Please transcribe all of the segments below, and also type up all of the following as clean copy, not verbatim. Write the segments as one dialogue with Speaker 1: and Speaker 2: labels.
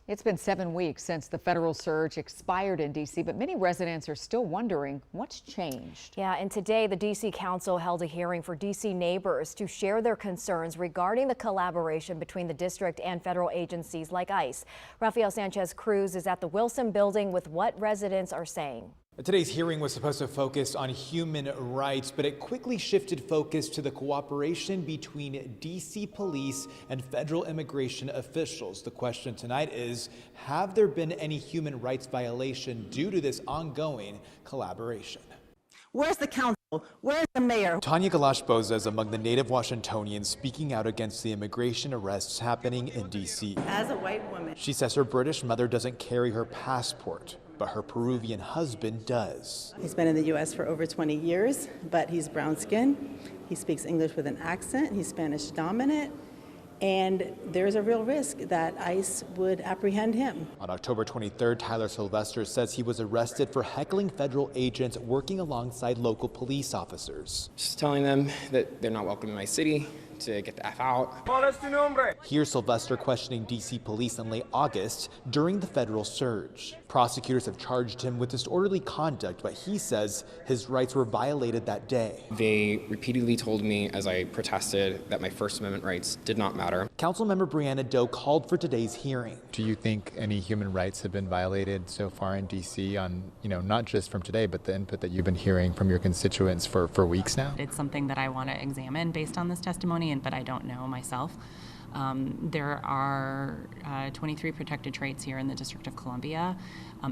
Speaker 1: It's been 7 weeks since the federal surge expired in D.C., but many residents are still wondering what's changed.
Speaker 2: Yeah, and today the D.C. Council held a hearing for D.C. neighbors to share their concerns regarding the collaboration between the district and federal agencies like ICE. Rafael Sanchez Cruz is at the Wilson Building with what residents are saying.
Speaker 3: Today's hearing was supposed to focus on human rights, but it quickly shifted focus to the cooperation between D.C. police and federal immigration officials. The question tonight is, have there been any human rights violation due to this ongoing collaboration?
Speaker 4: Where's the council? Where's the mayor?
Speaker 3: Tanya Galash-Boza is among the native Washingtonians speaking out against the immigration arrests happening in D.C.
Speaker 4: As a white woman,
Speaker 3: She says her British mother doesn't carry her passport, but her Peruvian husband does.
Speaker 4: he's been in the U.S. for over 20 years, but he's brown skinned. He speaks English with an accent. He's Spanish dominant. And there's a real risk that ICE would apprehend him.
Speaker 3: On October 23rd, Tyler Sylvester says he was arrested for heckling federal agents working alongside local police officers.
Speaker 5: Just telling them that they're not welcome in my city, to get the F out.
Speaker 3: Here's Sylvester questioning D.C. police in late August during the federal surge. Prosecutors have charged him with disorderly conduct, but he says his rights were violated that day.
Speaker 5: They repeatedly told me as I protested that my First Amendment rights did not matter.
Speaker 3: Councilmember Brianna Doe called for today's hearing.
Speaker 6: Do you think any human rights have been violated so far in D.C. on, not just from today, but the input that you've been hearing from your constituents for weeks now?
Speaker 7: It's something that I want to examine based on this testimony, but I don't know myself. There are 23 protected traits here in the District of Columbia.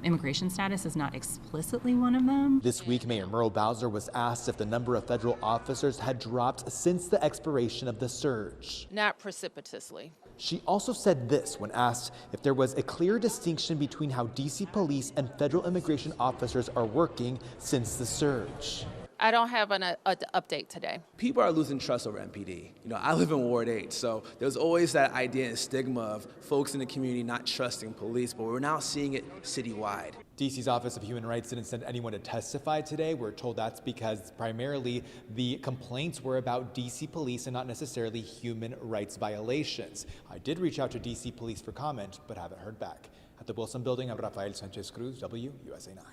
Speaker 7: Immigration status is not explicitly one of them.
Speaker 3: This week, Mayor Merle Bowser was asked if the number of federal officers had dropped since the expiration of the surge.
Speaker 8: Not precipitously.
Speaker 3: She also said this when asked if there was a clear distinction between how D.C. police and federal immigration officers are working since the surge.
Speaker 8: I don't have an update today.
Speaker 9: People are losing trust over MPD. I live in Ward 8, so there's always that idea and stigma of folks in the community not trusting police, but we're now seeing it citywide.
Speaker 3: D.C.'s Office of Human Rights didn't send anyone to testify today. We're told that's because primarily the complaints were about D.C. police and not necessarily human rights violations. I did reach out to D.C. police for comment, but haven't heard back. At the Wilson Building, I'm Rafael Sanchez Cruz, WUSA 9.